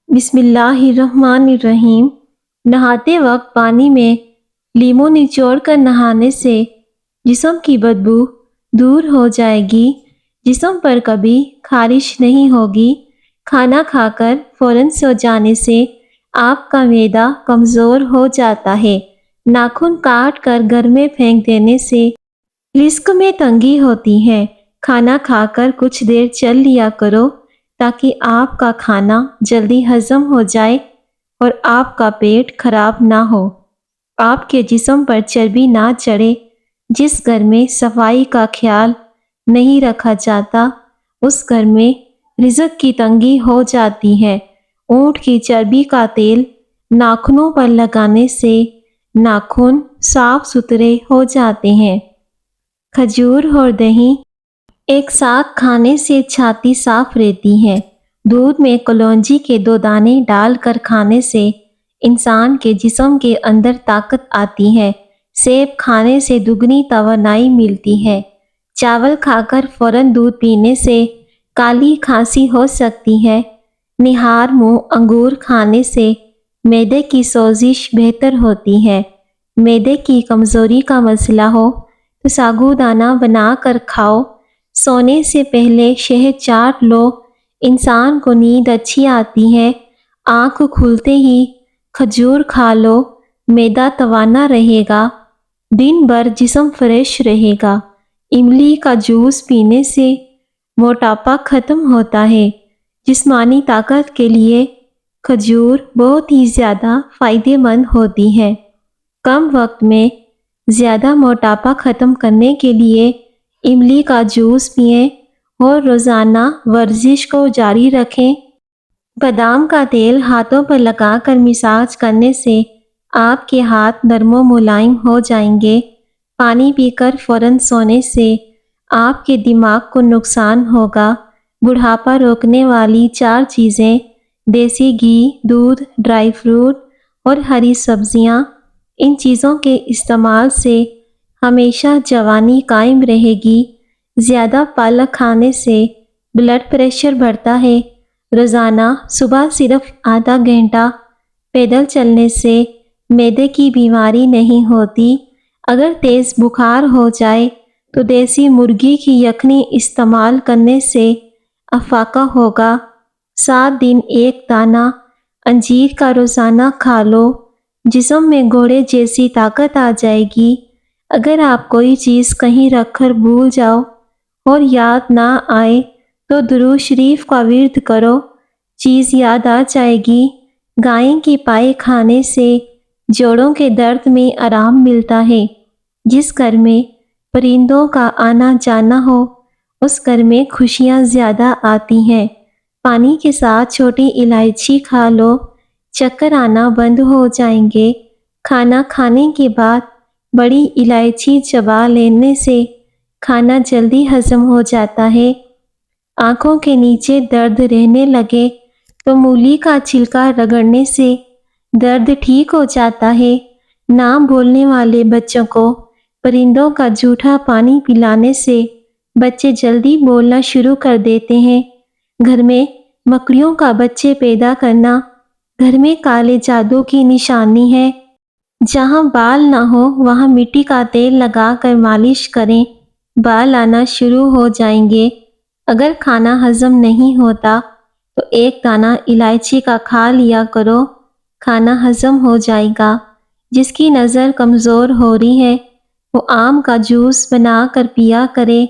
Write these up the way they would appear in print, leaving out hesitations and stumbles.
بسم اللہ الرحمن الرحیم۔ نہاتے وقت پانی میں لیموں نچوڑ کر نہانے سے جسم کی بدبو دور ہو جائے گی، جسم پر کبھی خارش نہیں ہوگی۔ کھانا کھا کر فوراً سو جانے سے آپ کا معدہ کمزور ہو جاتا ہے۔ ناخن کاٹ کر گھر میں پھینک دینے سے رزق میں تنگی ہوتی ہے۔ کھانا کھا کر کچھ دیر چل لیا کرو تاکہ آپ کا کھانا جلدی ہضم ہو جائے اور آپ کا پیٹ خراب نہ ہو، آپ کے جسم پر چربی نہ چڑھے۔ جس گھر میں صفائی کا خیال نہیں رکھا جاتا اس گھر میں رزق کی تنگی ہو جاتی ہے۔ اونٹ کی چربی کا تیل ناخنوں پر لگانے سے ناخن صاف ستھرے ہو جاتے ہیں۔ کھجور اور دہی ایک ساتھ کھانے سے چھاتی صاف رہتی ہے۔ دودھ میں کلونجی کے 2 دانے ڈال کر کھانے سے انسان کے جسم کے اندر طاقت آتی ہے۔ سیب کھانے سے دگنی توانائی ملتی ہے۔ چاول کھا کر فوراً دودھ پینے سے کالی کھانسی ہو سکتی ہے۔ نہار منہ انگور کھانے سے معدے کی سوزش بہتر ہوتی ہے۔ معدے کی کمزوری کا مسئلہ ہو تو ساگودانہ بنا کر کھاؤ۔ سونے سے پہلے شہد چاٹ لو، انسان کو نیند اچھی آتی ہے۔ آنکھ کھلتے ہی کھجور کھا لو، معدہ توانا رہے گا، دن بھر جسم فریش رہے گا۔ املی کا جوس پینے سے موٹاپا ختم ہوتا ہے۔ جسمانی طاقت کے لیے کھجور بہت ہی زیادہ فائدہ مند ہوتی ہے۔ کم وقت میں زیادہ موٹاپا ختم کرنے کے لیے املی کا جوس پئیں اور روزانہ ورزش کو جاری رکھیں۔ بادام کا تیل ہاتھوں پر لگا کر مساج کرنے سے آپ کے ہاتھ نرم و ملائم ہو جائیں گے۔ پانی پی کر فوراً سونے سے آپ کے دماغ کو نقصان ہوگا۔ بڑھاپا روکنے والی 4 چیزیں: دیسی گھی، دودھ، ڈرائی فروٹ اور ہری سبزیاں۔ ان چیزوں کے استعمال سے ہمیشہ جوانی قائم رہے گی۔ زیادہ پالک کھانے سے بلڈ پریشر بڑھتا ہے۔ روزانہ صبح صرف آدھا گھنٹہ پیدل چلنے سے معدے کی بیماری نہیں ہوتی۔ اگر تیز بخار ہو جائے تو دیسی مرغی کی یخنی استعمال کرنے سے افاقہ ہوگا۔ 7 دن ایک دانہ انجیر کا روزانہ کھا لو، جسم میں گھوڑے جیسی طاقت آ جائے گی۔ اگر آپ کوئی چیز کہیں رکھ کر بھول جاؤ اور یاد نہ آئے تو درود شریف کا ورد کرو، چیز یاد آ جائے گی۔ گائے کی پائے کھانے سے جوڑوں کے درد میں آرام ملتا ہے۔ جس گھر میں پرندوں کا آنا جانا ہو اس گھر میں خوشیاں زیادہ آتی ہیں۔ پانی کے ساتھ چھوٹی الائچی کھا لو، چکر آنا بند ہو جائیں گے۔ کھانا کھانے کے بعد بڑی الائچی چبا لینے سے کھانا جلدی ہضم ہو جاتا ہے۔ آنکھوں کے نیچے درد رہنے لگے تو مولی کا چھلکا رگڑنے سے درد ٹھیک ہو جاتا ہے۔ نام بولنے والے بچوں کو پرندوں کا جھوٹا پانی پلانے سے بچے جلدی بولنا شروع کر دیتے ہیں۔ گھر میں مکڑیوں کا بچے پیدا کرنا گھر میں کالے جادو کی نشانی ہے۔ جہاں بال نہ ہو وہاں مٹی کا تیل لگا کر مالش کریں، بال آنا شروع ہو جائیں گے۔ اگر کھانا ہضم نہیں ہوتا تو ایک دانہ الائچی کا کھا لیا کرو، کھانا ہضم ہو جائے گا۔ جس کی نظر کمزور ہو رہی ہے وہ آم کا جوس بنا کر پیا کرے،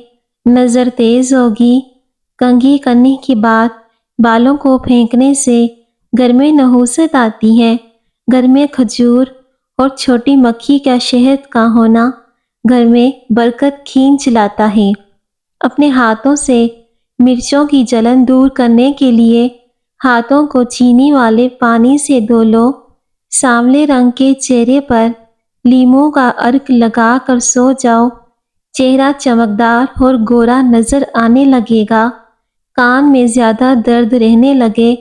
نظر تیز ہوگی۔ کنگھی کرنے کے بعد بالوں کو پھینکنے سے گھر میں نحوست آتی ہے۔ گھر میں کھجور اور چھوٹی مکھی کا شہد کا ہونا گھر میں برکت کھینچ لاتا ہے۔ اپنے ہاتھوں سے مرچوں کی جلن دور کرنے کے لیے ہاتھوں کو چینی والے پانی سے دھو لو۔ سانولے رنگ کے چہرے پر لیموں کا عرق لگا کر سو جاؤ، چہرہ چمکدار اور گورا نظر آنے لگے گا۔ کان میں زیادہ درد رہنے لگے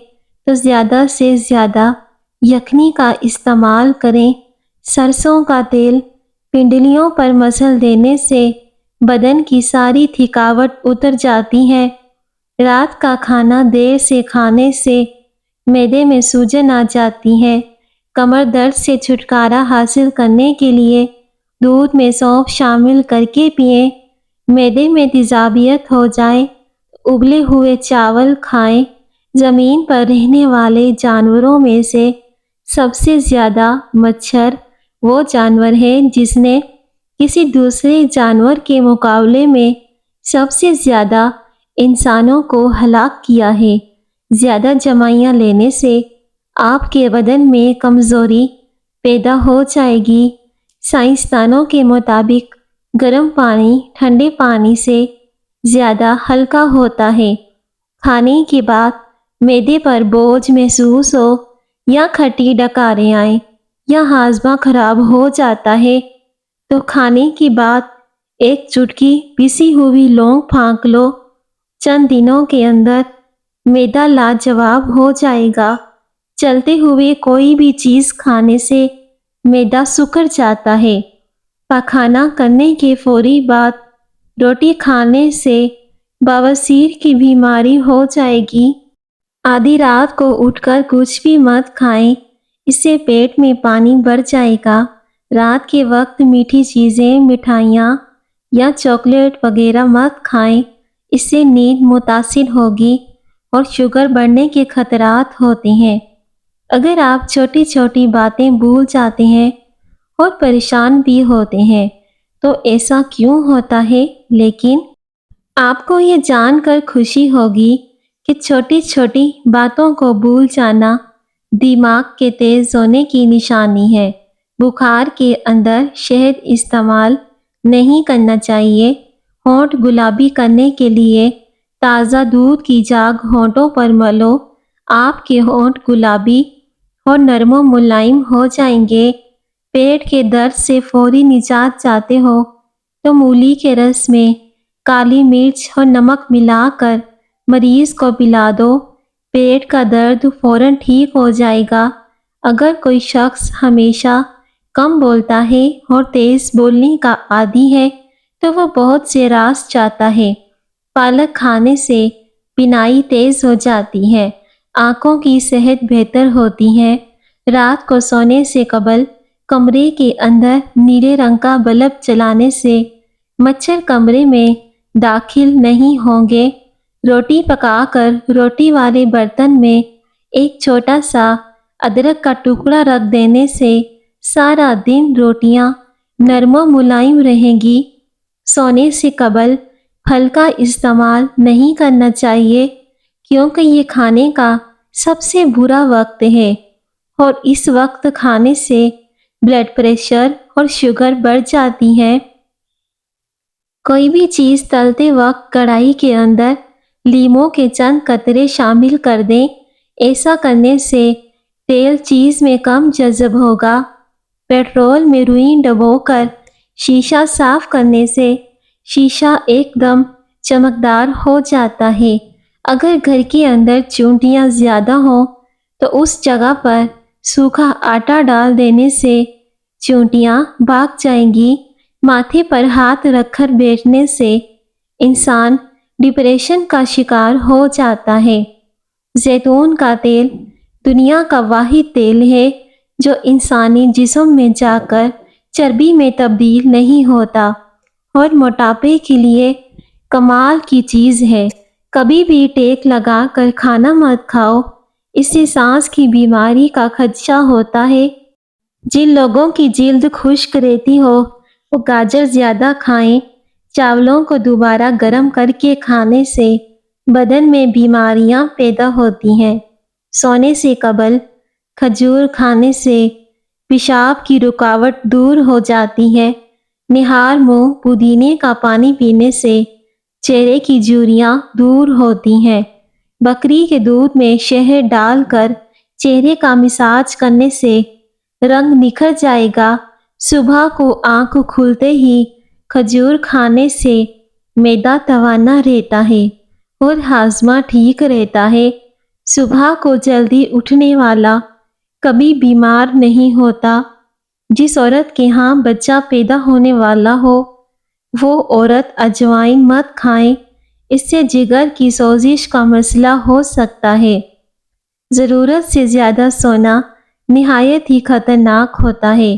تو زیادہ سے زیادہ یخنی کا استعمال کریں۔ سرسوں کا تیل پنڈلیوں پر مسل دینے سے بدن کی ساری تھکاوٹ اتر جاتی ہے۔ رات کا کھانا دیر سے کھانے سے معدے میں سوجن آ جاتی ہے۔ کمر درد سے چھٹکارا حاصل کرنے کے لیے دودھ میں سونف شامل کر کے پئیں۔ معدے میں تیزابیت ہو جائے ابلے ہوئے چاول کھائیں۔ زمین پر رہنے والے جانوروں میں سے سب سے زیادہ مچھر وہ جانور ہے جس نے کسی دوسرے جانور کے مقابلے میں سب سے زیادہ انسانوں کو ہلاک کیا ہے۔ زیادہ جمائیاں لینے سے آپ کے بدن میں کمزوری پیدا ہو جائے گی۔ سائنسدانوں کے مطابق گرم پانی ٹھنڈے پانی سے زیادہ ہلکا ہوتا ہے۔ کھانے کے بعد معدے پر بوجھ محسوس ہو یا کھٹی ڈکاریں آئیں یا ہاضمہ خراب ہو جاتا ہے تو کھانے کے بعد ایک چٹکی پیسی ہوئی لونگ پھونک لو۔ چند دنوں کے اندر معدہ لاجواب ہو جائے گا۔ چلتے ہوئے کوئی بھی چیز کھانے سے معدہ سکڑ جاتا ہے۔ پاخانہ کرنے کے فوری بعد روٹی کھانے سے بواسیر کی بیماری ہو جائے گی۔ آدھی رات کو اٹھ کر کچھ بھی مت کھائیں، اس سے پیٹ میں پانی بھر جائے گا۔ رات کے وقت میٹھی چیزیں، مٹھائیاں یا چاکلیٹ وغیرہ مت کھائیں، اس سے نیند متاثر ہوگی اور شوگر بڑھنے کے خطرات ہوتے ہیں۔ اگر آپ چھوٹی چھوٹی باتیں بھول جاتے ہیں اور پریشان بھی ہوتے ہیں تو ایسا کیوں ہوتا ہے؟ لیکن آپ کو یہ جان کر خوشی ہوگی کہ چھوٹی چھوٹی باتوں کو بھول جانا دماغ کے تیز ہونے کی نشانی ہے۔ بخار کے اندر شہد استعمال نہیں کرنا چاہیے۔ ہونٹ گلابی کرنے کے لیے تازہ دودھ کی جاگ ہونٹوں پر ملو۔ آپ کے ہونٹ گلابی اور نرم و ملائم ہو جائیں گے۔ پیٹ کے درد سے فوری نجات چاہتے ہو تو مولی کے رس میں کالی مرچ اور نمک ملا کر مریض کو پلا دو۔ پیٹ کا درد فوراً ٹھیک ہو جائے گا۔ اگر کوئی شخص ہمیشہ کم بولتا ہے اور تیز بولنے کا عادی ہے تو وہ بہت سے راز چاہتا ہے۔ پالک کھانے سے بینائی تیز ہو جاتی ہے، آنکھوں کی صحت بہتر ہوتی ہے۔ رات کو سونے سے قبل کمرے کے اندر نیلے رنگ کا بلب جلانے سے مچھر کمرے میں داخل نہیں ہوں گے۔ روٹی پکا کر روٹی والے برتن میں ایک چھوٹا سا ادرک کا ٹکڑا رکھ دینے سے سارا دن روٹیاں نرم و ملائم رہیں گی۔ سونے سے قبل پھل کا استعمال نہیں کرنا چاہیے کیونکہ یہ کھانے کا سب سے برا وقت ہے اور اس وقت کھانے سے بلڈ پریشر اور شوگر بڑھ جاتی ہے۔ کوئی بھی چیز تلتے وقت کڑھائی کے اندر لیموں کے چند قطرے شامل کر دیں۔ ایسا کرنے سے تیل چیز میں کم جذب ہوگا۔ پیٹرول میں روئی ڈبو کر شیشہ صاف کرنے سے شیشہ ایک دم چمکدار ہو جاتا ہے۔ اگر گھر کے اندر چونٹیاں زیادہ ہوں تو اس جگہ پر سوکھا آٹا ڈال دینے سے چونٹیاں بھاگ جائیں گی۔ ماتھے پر ہاتھ رکھ کر بیٹھنے سے انسان ڈپریشن کا شکار ہو جاتا ہے۔ زیتون کا تیل دنیا کا واحد تیل ہے جو انسانی جسم میں جا کر چربی میں تبدیل نہیں ہوتا اور موٹاپے کے لیے کمال کی چیز ہے۔ کبھی بھی ٹیک لگا کر کھانا مت کھاؤ، اس سے سانس کی بیماری کا خدشہ ہوتا ہے۔ جن لوگوں کی جلد خشک رہتی ہو وہ گاجر زیادہ کھائیں۔ چاولوں کو دوبارہ گرم کر کے کھانے سے بدن میں بیماریاں پیدا ہوتی ہیں۔ سونے سے قبل کھجور کھانے سے پیشاب کی رکاوٹ دور ہو جاتی ہے۔ نہار منہ پودینے کا پانی پینے سے چہرے کی جھریاں دور ہوتی ہیں۔ بکری کے دودھ میں شہد ڈال کر چہرے کا مساج کرنے سے رنگ نکھر جائے گا۔ صبح کو آنکھ کھلتے ہی کھجور کھانے سے معدہ توانا رہتا ہے اور ہاضمہ ٹھیک رہتا ہے۔ صبح کو جلدی اٹھنے والا کبھی بیمار نہیں ہوتا۔ جس عورت کے ہاں بچہ پیدا ہونے والا ہو وہ عورت اجوائن مت کھائیں، اس سے جگر کی سوزش کا مسئلہ ہو سکتا ہے۔ ضرورت سے زیادہ سونا نہایت ہی خطرناک ہوتا ہے۔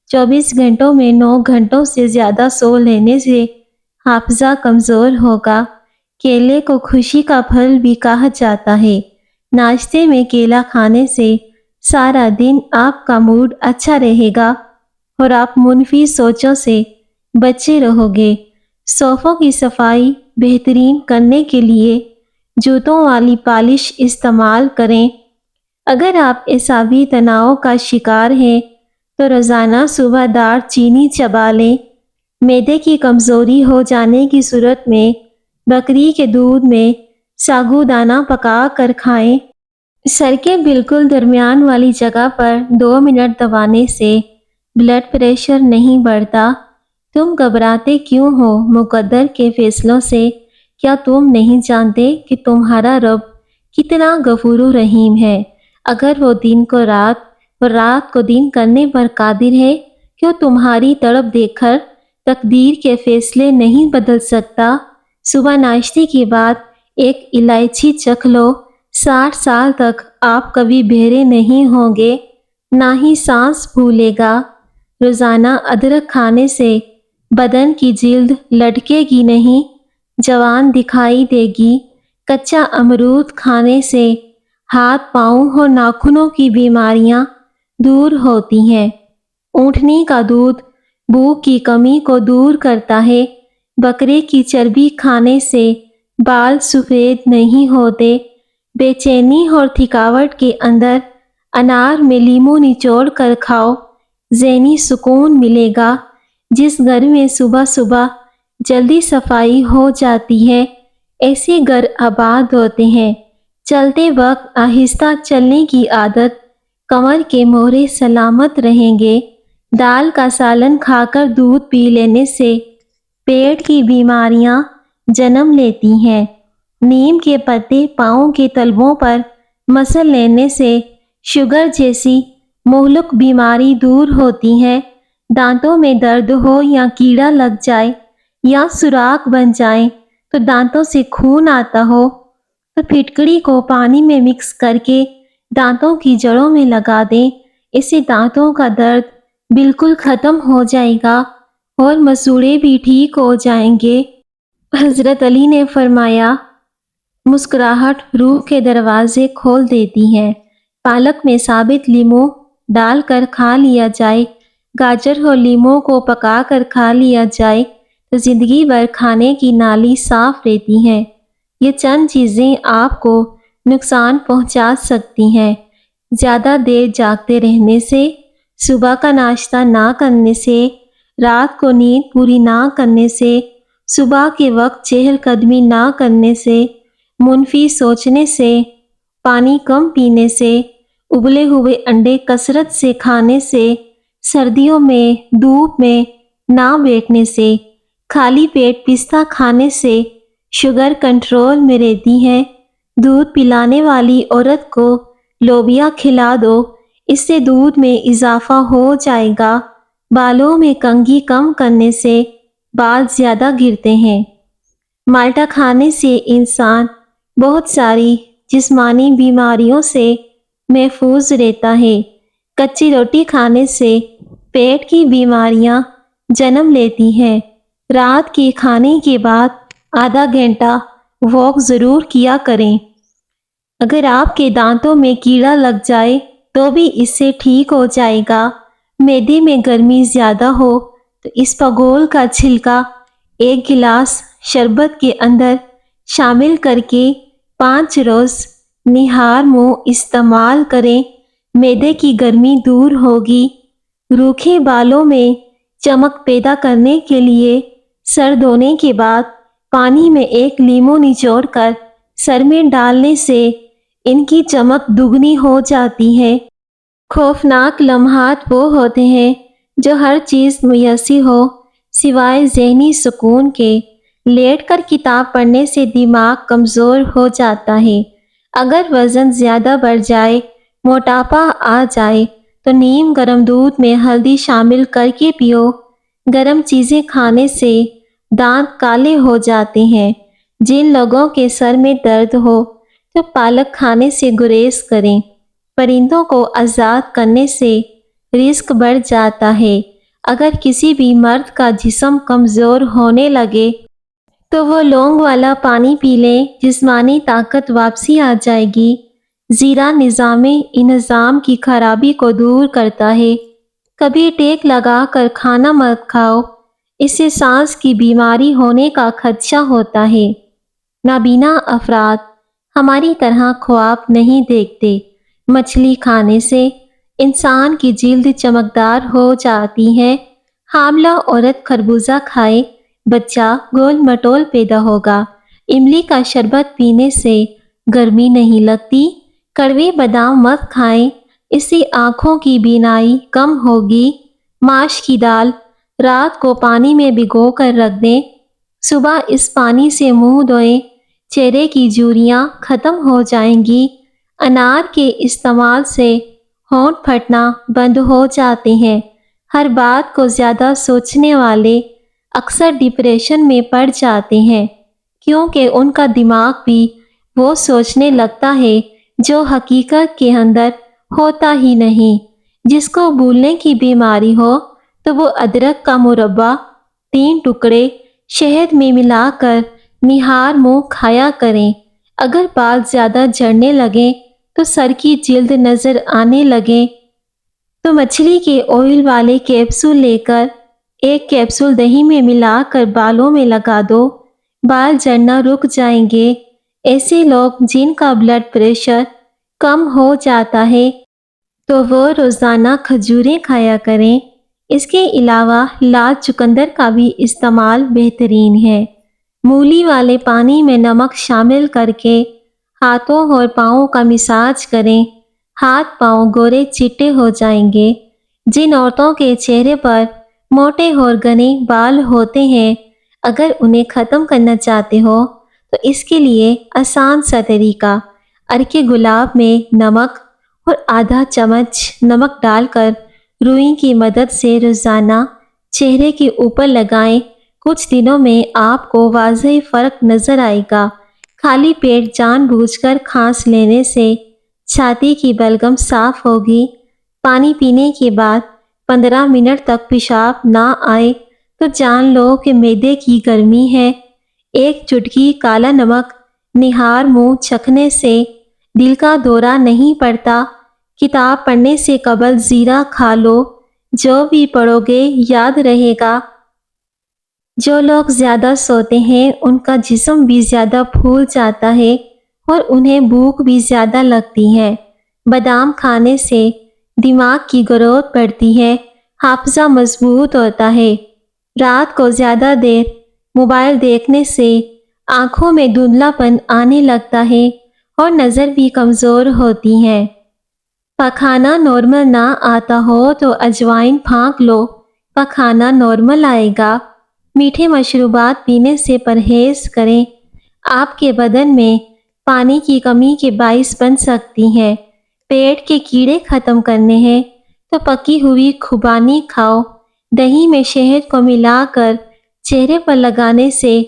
24 گھنٹوں میں 9 گھنٹوں سے زیادہ سو لینے سے حافظہ کمزور ہوگا۔ کیلے کو خوشی کا پھل بھی کہا جاتا ہے۔ ناشتے میں کیلا کھانے سے سارا دن آپ کا موڈ اچھا رہے گا اور آپ منفی سوچوں سے بچے رہو گے۔ صوفوں کی صفائی بہترین کرنے کے لیے جوتوں والی پالش استعمال کریں۔ اگر آپ اعصابی تناؤ کا شکار ہیں تو روزانہ صبح دار چینی چبا لیں۔ معدے کی کمزوری ہو جانے کی صورت میں بکری کے دودھ میں ساگودانہ پکا کر کھائیں۔ سر کے بالکل درمیان والی جگہ پر 2 منٹ دبانے سے بلڈ پریشر نہیں بڑھتا۔ تم گھبراتے کیوں ہو مقدر کے فیصلوں سے؟ کیا تم نہیں جانتے کہ تمہارا رب کتنا غفور و رحیم ہے؟ اگر وہ دن کو رات اور رات کو دن کرنے پر قادر ہے، کیوں تمہاری تڑپ دیکھ کر تقدیر کے فیصلے نہیں بدل سکتا؟ صبح ناشتے کے بعد ایک الائچی چکھ لو۔ 60 سال تک آپ کبھی بہرے نہیں ہوں گے، نہ ہی سانس پھولے گا۔ روزانہ ادرک کھانے سے بدن کی جلد لٹکے گی نہیں، جوان دکھائی دے گی۔ کچا امرود کھانے سے ہاتھ پاؤں اور ناخنوں کی بیماریاں دور ہوتی ہیں۔ اونٹنی کا دودھ بھوک کی کمی کو دور کرتا ہے۔ بکرے کی چربی کھانے سے بال سفید نہیں ہوتے۔ بے چینی اور تھکاوٹ کے اندر انار میں لیموں نچوڑ کر کھاؤ، ذہنی سکون ملے گا۔ جس گھر میں صبح صبح جلدی صفائی ہو جاتی ہے، ایسے گھر آباد ہوتے ہیں۔ چلتے وقت آہستہ چلنے کی عادت، کمر کے مورے سلامت رہیں گے۔ دال کا سالن کھا کر دودھ پی لینے سے پیٹ کی بیماریاں جنم لیتی ہیں۔ نیم کے پتے پاؤں کے تلووں پر مسل لینے سے شوگر جیسی مہلک بیماری دور ہوتی ہے۔ دانتوں میں درد ہو یا کیڑا لگ جائے یا سوراخ بن جائیں تو دانتوں سے خون آتا ہو تو پھٹکڑی کو پانی میں مکس کر کے دانتوں کی جڑوں میں لگا دیں۔ اس سے دانتوں کا درد بالکل ختم ہو جائے گا اور مسوڑے بھی ٹھیک ہو جائیں گے۔ حضرت علی نے فرمایا، مسکراہٹ روح کے دروازے کھول دیتی ہے۔ پالک میں ثابت لیموں ڈال کر کھا لیا جائے، گاجر اور لیموں کو پکا کر کھا لیا جائے تو زندگی بھر کھانے کی نالی صاف رہتی ہے۔ یہ چند چیزیں آپ کو نقصان پہنچا سکتی ہیں۔ زیادہ دیر جاگتے رہنے سے، صبح کا ناشتہ نہ کرنے سے، رات کو نیند پوری نہ کرنے سے، صبح کے وقت چہل قدمی نہ کرنے سے، منفی سوچنے سے، پانی کم پینے سے، ابلے ہوئے انڈے کثرت سے کھانے سے، سردیوں میں دھوپ میں نہ بیٹھنے سے، خالی پیٹ پستہ کھانے سے شوگر کنٹرول میں رہتی ہے۔ دودھ پلانے والی عورت کو لوبیا کھلا دو، اس سے دودھ میں اضافہ ہو جائے گا۔ بالوں میں کنگھی کم کرنے سے بال زیادہ گرتے ہیں۔ مالٹا کھانے سے انسان بہت ساری جسمانی بیماریوں سے محفوظ رہتا ہے۔ کچی روٹی کھانے سے پیٹ کی بیماریاں جنم لیتی ہیں۔ رات کے کھانے کے بعد آدھا گھنٹہ واک ضرور کیا کریں۔ اگر آپ کے دانتوں میں کیڑا لگ جائے تو بھی اس سے ٹھیک ہو جائے گا۔ معدے میں گرمی زیادہ ہو تو اسپاغول کا چھلکا 1 گلاس شربت کے اندر شامل کر کے 5 روز نہار منہ استعمال کریں، معدے کی گرمی دور ہوگی۔ روکھے بالوں میں چمک پیدا کرنے کے لیے سر دھونے کے بعد پانی میں 1 لیموں نچوڑ کر سر میں ڈالنے سے ان کی چمک دگنی ہو جاتی ہے۔ خوفناک لمحات وہ ہوتے ہیں جو ہر چیز میسر ہو سوائے ذہنی سکون کے۔ لیٹ کر کتاب پڑھنے سے دماغ کمزور ہو جاتا ہے۔ اگر وزن زیادہ بڑھ جائے، موٹاپا آ جائے تو نیم گرم دودھ میں ہلدی شامل کر کے پیو۔ گرم چیزیں کھانے سے دانت کالے ہو جاتے ہیں۔ جن لوگوں کے سر میں درد ہو تو تو پالک کھانے سے گریز کریں۔ پرندوں کو آزاد کرنے سے رزق بڑھ جاتا ہے۔ اگر کسی بھی مرد کا جسم کمزور ہونے لگے تو وہ لونگ والا پانی پی لے، جسمانی طاقت واپسی آ جائے گی۔ زیرہ نظام انہضام کی خرابی کو دور کرتا ہے۔ کبھی ٹیک لگا کر کھانا مت کھاؤ، اس سے سانس کی بیماری ہونے کا خدشہ ہوتا ہے۔ نابینا افراد ہماری طرح خواب نہیں دیکھتے۔ مچھلی کھانے سے انسان کی جلد چمکدار ہو جاتی ہے۔ حاملہ عورت خربوزہ کھائے، بچہ گول مٹول پیدا ہوگا۔ املی کا شربت پینے سے گرمی نہیں لگتی۔ کڑوے بادام مت کھائیں، اس سے آنکھوں کی بینائی کم ہوگی۔ ماش کی دال رات کو پانی میں بھگو کر رکھ دیں، صبح اس پانی سے منہ دھوئیں، چہرے کی جھریاں ختم ہو جائیں گی۔ انار کے استعمال سے ہونٹ پھٹنا بند ہو جاتے ہیں۔ ہر بات کو زیادہ سوچنے والے اکثر ڈپریشن میں پڑ جاتے ہیں، کیونکہ ان کا دماغ بھی وہ سوچنے لگتا ہے جو حقیقت کے اندر ہوتا ہی نہیں۔ جس کو بھولنے کی بیماری ہو تو وہ ادرک کا مربع 3 ٹکڑے شہد میں ملا کر نہار منہ کھایا کریں۔ اگر بال زیادہ جھڑنے لگیں تو سر کی جلد نظر آنے لگیں تو مچھلی کے آئل والے کیپسول لے کر 1 کیپسول دہی میں ملا کر بالوں میں لگا دو، بال جھڑنا رک جائیں گے۔ ایسے لوگ جن کا بلڈ پریشر کم ہو جاتا ہے تو وہ روزانہ کھجوریں کھایا کریں۔ اس کے علاوہ لال چقندر کا بھی استعمال بہترین ہے۔ مولی والے پانی میں نمک شامل کر کے ہاتھوں اور پاؤں کا مساج کریں، ہاتھ پاؤں گورے چٹے ہو جائیں گے۔ جن عورتوں کے چہرے پر موٹے اور گھنے بال ہوتے ہیں، اگر انہیں ختم کرنا چاہتے ہو تو اس کے لیے آسان سا طریقہ، عرق گلاب میں نمک اور آدھا چمچ نمک ڈال کر روئی کی مدد سے روزانہ چہرے کے اوپر لگائیں۔ کچھ دنوں میں آپ کو واضح فرق نظر آئے گا۔ خالی پیٹ جان بوجھ کر کھانس لینے سے چھاتی کی بلغم صاف ہوگی۔ پانی پینے کے بعد 15 منٹ تک پیشاب نہ آئے تو جان لو کہ معدے کی گرمی ہے۔ 1 چٹکی کالا نمک نہار منہ چکھنے سے دل کا دورہ نہیں پڑتا۔ کتاب پڑھنے سے قبل زیرہ کھا لو، جو بھی پڑھو گے یاد رہے گا۔ جو لوگ زیادہ سوتے ہیں ان کا جسم بھی زیادہ پھول جاتا ہے اور انہیں بھوک بھی زیادہ لگتی ہے۔ بادام کھانے سے دماغ کی گروتھ بڑھتی ہے، حافظہ مضبوط ہوتا ہے۔ رات کو زیادہ دیر موبائل دیکھنے سے آنکھوں میں دھندلا پن آنے لگتا ہے اور نظر بھی کمزور ہوتی ہے۔ پخانہ نارمل نہ آتا ہو تو اجوائن پھانک لو، پخانہ نارمل آئے گا۔ میٹھے مشروبات پینے سے پرہیز کریں، آپ کے بدن میں پانی کی کمی کے باعث بن سکتی ہیں۔ پیٹ کے کیڑے ختم کرنے ہیں تو پکی ہوئی خوبانی کھاؤ۔ دہی میں شہد کو ملا کر چہرے پر لگانے سے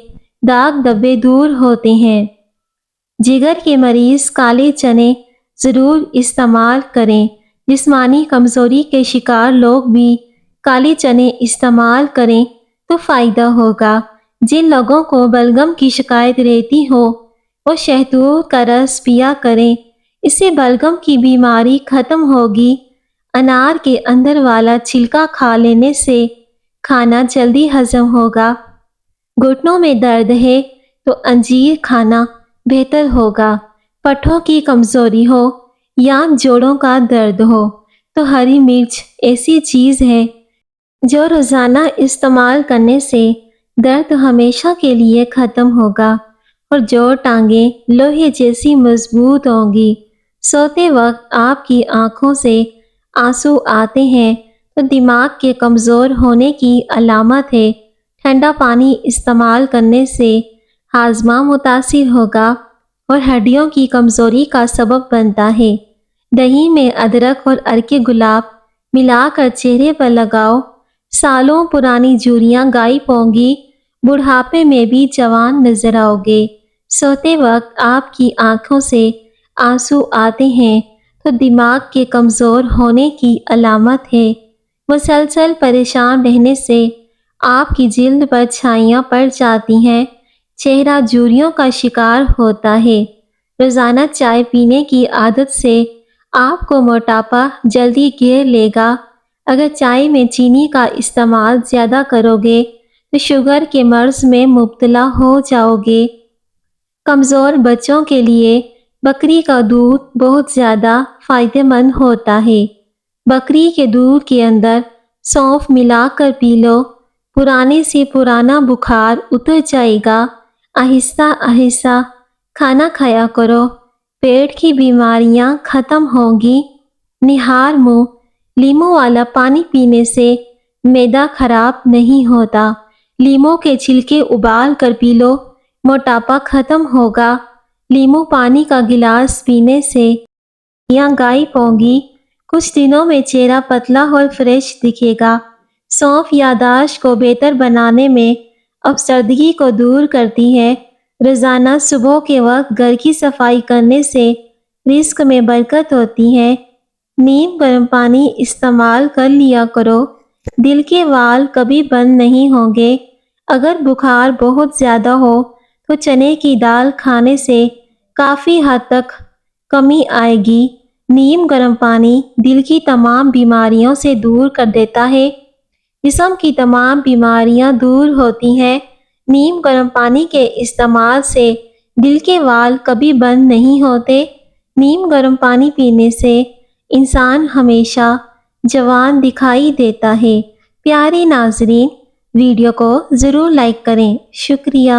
داغ دھبے دور ہوتے ہیں۔ جگر کے مریض کالے چنے ضرور استعمال کریں۔ جسمانی کمزوری کے شکار لوگ بھی کالے چنے استعمال کریں تو فائدہ ہوگا۔ جن لوگوں کو بلغم کی شکایت رہتی ہو وہ شہتوت کا رس پیا کریں، اس سے بلغم کی بیماری ختم ہوگی۔ انار کے اندر والا چھلکا کھا لینے سے کھانا جلدی ہضم ہوگا۔ گھٹنوں میں درد ہے تو انجیر کھانا بہتر ہوگا۔ پٹھوں کی کمزوری ہو یا جوڑوں کا درد ہو تو ہری مرچ ایسی چیز ہے جو روزانہ استعمال کرنے سے درد ہمیشہ کے لیے ختم ہوگا اور جوڑ ٹانگیں لوہے جیسی مضبوط ہوں گی۔ سوتے وقت آپ کی آنکھوں سے آنسو آتے ہیں تو دماغ کے کمزور ہونے کی علامت ہے۔ ٹھنڈا پانی استعمال کرنے سے ہاضمہ متاثر ہوگا اور ہڈیوں کی کمزوری کا سبب بنتا ہے۔ دہی میں ادرک اور عرق گلاب ملا کر چہرے پر لگاؤ، سالوں پرانی جھریاں غائب ہوں گی، بڑھاپے میں بھی جوان نظر آؤ گے۔ سوتے وقت آپ کی آنکھوں سے آنسو آتے ہیں تو دماغ کے کمزور ہونے کی علامت ہے۔ مسلسل پریشان رہنے سے آپ کی جلد پر چھائیاں پڑ جاتی ہیں، چہرہ جھریوں کا شکار ہوتا ہے۔ روزانہ چائے پینے کی عادت سے آپ کو موٹاپا جلدی گھیر لے گا۔ اگر چائے میں چینی کا استعمال زیادہ کرو گے تو شوگر کے مرض میں مبتلا ہو جاؤ گے۔ کمزور بچوں کے لیے بکری کا دودھ بہت زیادہ فائدہ مند ہوتا ہے۔ بکری کے دودھ کے اندر سونف ملا کر پی لو، پرانے سے پرانا بخار اتر جائے گا۔ آہستہ آہستہ کھانا کھایا کرو، پیٹ کی بیماریاں ختم ہوں گی۔ نہار منہ لیموں والا پانی پینے سے معدہ خراب نہیں ہوتا۔ لیموں کے چھلکے ابال کر پی لو، موٹاپا ختم ہوگا۔ لیموں پانی کا گلاس پینے سے غائب ہوں گی۔ کچھ دنوں میں چہرہ پتلا اور فریش دکھے گا۔ سونف یادداشت کو بہتر بنانے میں افسردگی کو دور کرتی ہے۔ روزانہ صبح کے وقت گھر کی صفائی کرنے سے رزق میں برکت ہوتی ہے۔ نیم گرم پانی استعمال کر لیا کرو، دل کے وال کبھی بند نہیں ہوں گے۔ اگر بخار بہت زیادہ ہو تو چنے کی دال کھانے سے کافی حد تک کمی آئے گی۔ نیم گرم پانی دل کی تمام بیماریوں سے دور کر دیتا ہے۔ جسم کی تمام بیماریاں دور ہوتی ہیں۔ نیم گرم پانی کے استعمال سے دل کے وال کبھی بند نہیں ہوتے۔ نیم گرم پانی پینے سے انسان ہمیشہ جوان دکھائی دیتا ہے۔ پیارے ناظرین، ویڈیو کو ضرور لائک کریں۔ شکریہ۔